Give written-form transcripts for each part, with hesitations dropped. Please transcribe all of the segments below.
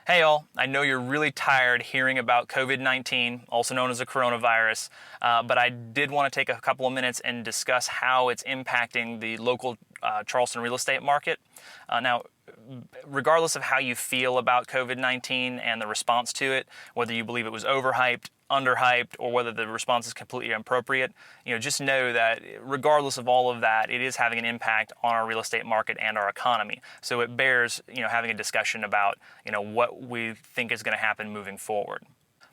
Hey all, I know you're really tired hearing about COVID-19, also known as the coronavirus, but I did want to take a couple of minutes and discuss how it's impacting the local Charleston real estate market. Now, regardless of how you feel about COVID-19 and the response to it, whether you believe it was overhyped, underhyped, or whether the response is completely inappropriate, just know that regardless of all of that, it is having an impact on our real estate market and our economy. So it bears, having a discussion about, what we think is going to happen moving forward.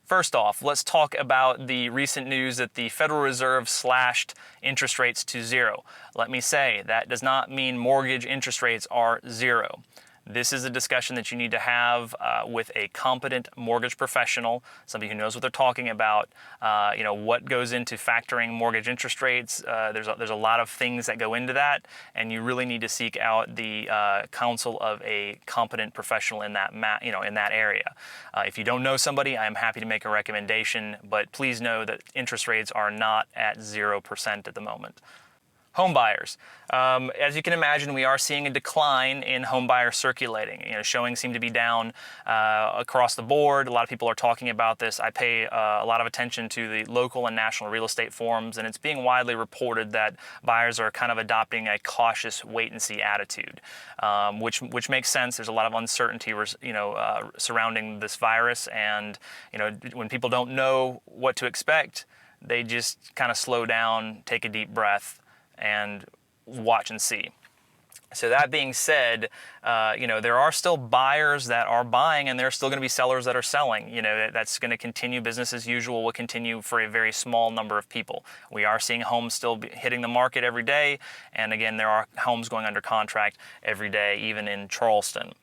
First off, let's talk about the recent news that the Federal Reserve slashed interest rates to zero. Let me say, that does not mean mortgage interest rates are zero. This is a discussion that you need to have with a competent mortgage professional, somebody who knows what they're talking about, what goes into factoring mortgage interest rates. There's a lot of things that go into that, and you really need to seek out the counsel of a competent professional in that in that area. If you don't know somebody, I'm happy to make a recommendation, but please know that interest rates are not at 0% at the moment. Home buyers. As you can imagine, we are seeing a decline in home buyers circulating. Showings seem to be down across the board. A lot of people are talking about this. I pay a lot of attention to the local and national real estate forums, and it's being widely reported that buyers are kind of adopting a cautious wait-and-see attitude, which makes sense. There's a lot of uncertainty, surrounding this virus, and when people don't know what to expect, they just kind of slow down, take a deep breath, and watch and see. So that being said, there are still buyers that are buying, and there are still going to be sellers that are selling. That's going to continue. Business as usual will continue for a very small number of people. We are seeing homes still hitting the market every day, and again, there are homes going under contract every day, even in Charleston.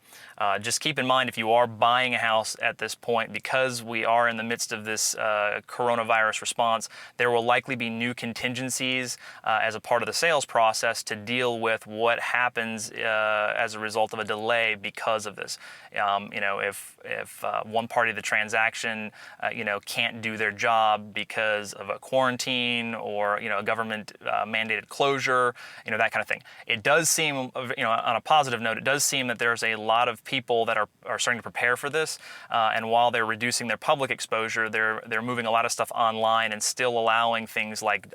Just keep in mind, if you are buying a house at this point, because we are in the midst of this coronavirus response, there will likely be new contingencies as a part of the sales process to deal with what happens as a result of a delay because of this. If one party of the transaction, can't do their job because of a quarantine or, a government mandated closure, that kind of thing. It does seem, on a positive note, it does seem that there's a lot of people that are starting to prepare for this, and while they're reducing their public exposure, they're moving a lot of stuff online and still allowing things like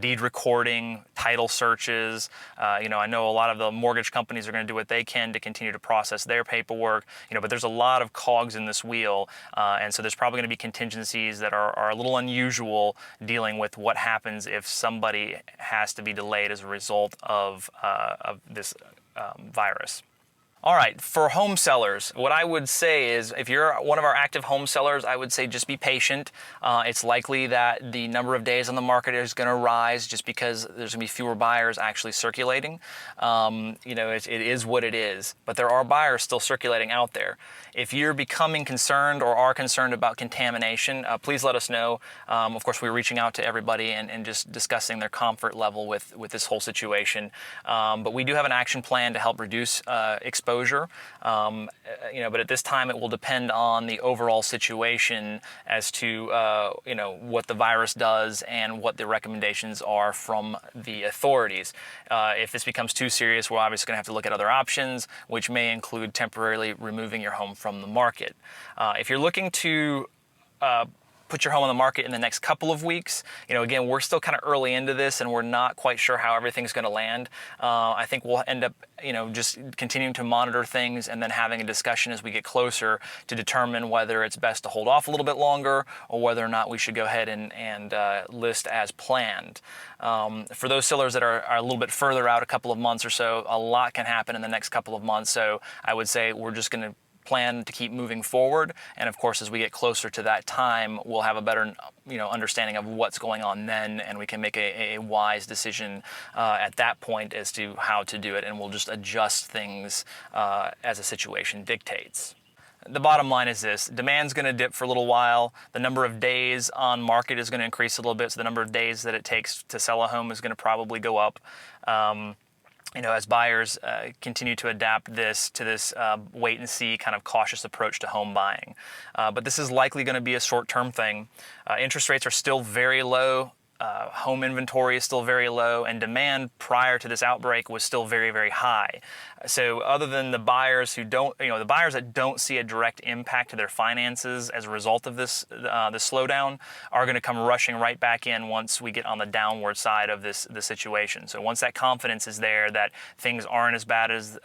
deed recording, title searches. I know a lot of the mortgage companies are going to do what they can to continue to process their paperwork, but there's a lot of cogs in this wheel, and so there's probably going to be contingencies that are a little unusual, dealing with what happens if somebody has to be delayed as a result of this virus. All right, for home sellers, what I would say is, if you're one of our active home sellers, I would say just be patient. It's likely that the number of days on the market is going to rise just because there's going to be fewer buyers actually circulating. It is what it is, but there are buyers still circulating out there. If you're becoming concerned or are concerned about contamination, please let us know. Of course, we're reaching out to everybody and just discussing their comfort level with this whole situation. But we do have an action plan to help reduce exposure. But at this time it will depend on the overall situation as to what the virus does and what the recommendations are from the authorities. If this becomes too serious, we're obviously going to have to look at other options, which may include temporarily removing your home from the market. If you're looking to put your home on the market in the next couple of weeks, again, we're still kind of early into this and we're not quite sure how everything's going to land. I think we'll end up, just continuing to monitor things and then having a discussion as we get closer to determine whether it's best to hold off a little bit longer or whether or not we should go ahead and list as planned. For those sellers that are a little bit further out, a couple of months or so, a lot can happen in the next couple of months. So I would say we're just going to plan to keep moving forward, and of course, as we get closer to that time, we'll have a better understanding of what's going on then, and we can make a wise decision at that point as to how to do it, and we'll just adjust things as a situation dictates. The bottom line is this: demand's going to dip for a little while. The number of days on market is going to increase a little bit, so the number of days that it takes to sell a home is going to probably go up. As buyers continue to adapt this wait and see kind of cautious approach to home buying. But this is likely going to be a short-term thing. Interest rates are still very low home inventory is still very low, and demand prior to this outbreak was still very, very high. So other than the buyers who don't, the buyers that don't see a direct impact to their finances as a result of this slowdown are going to come rushing right back in once we get on the downward side of the situation. So once that confidence is there that things aren't as bad as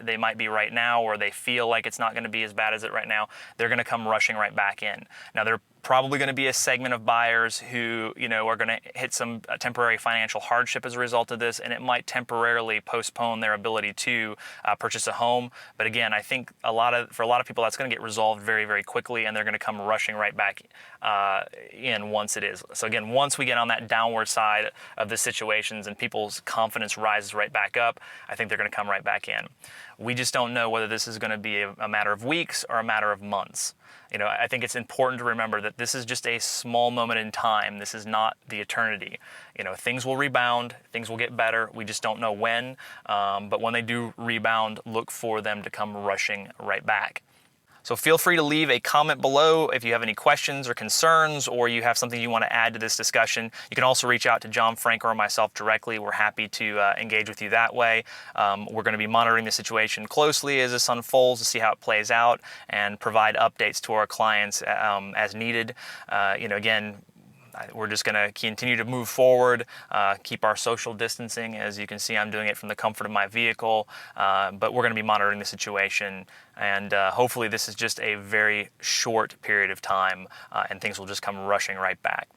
they might be right now, or they feel like it's not going to be as bad as it right now, they're going to come rushing right back in. Now, they're probably going to be a segment of buyers who, are going to hit some temporary financial hardship as a result of this, and it might temporarily postpone their ability to purchase a home. But again, I think for a lot of people, that's going to get resolved very, very quickly, and they're going to come rushing right back in once it is. So again, once we get on that downward side of the situations and people's confidence rises right back up, I think they're going to come right back in. We just don't know whether this is going to be a matter of weeks or a matter of months. I think it's important to remember that this is just a small moment in time. This is not the eternity. Things will rebound, things will get better. We just don't know when. But when they do rebound, look for them to come rushing right back. So feel free to leave a comment below if you have any questions or concerns, or you have something you want to add to this discussion. You can also reach out to John Frank or myself directly. We're happy to engage with you that way. We're going to be monitoring the situation closely as this unfolds to see how it plays out and provide updates to our clients as needed. Again, we're just going to continue to move forward, keep our social distancing. As you can see, I'm doing it from the comfort of my vehicle, but we're going to be monitoring the situation, and hopefully this is just a very short period of time, and things will just come rushing right back.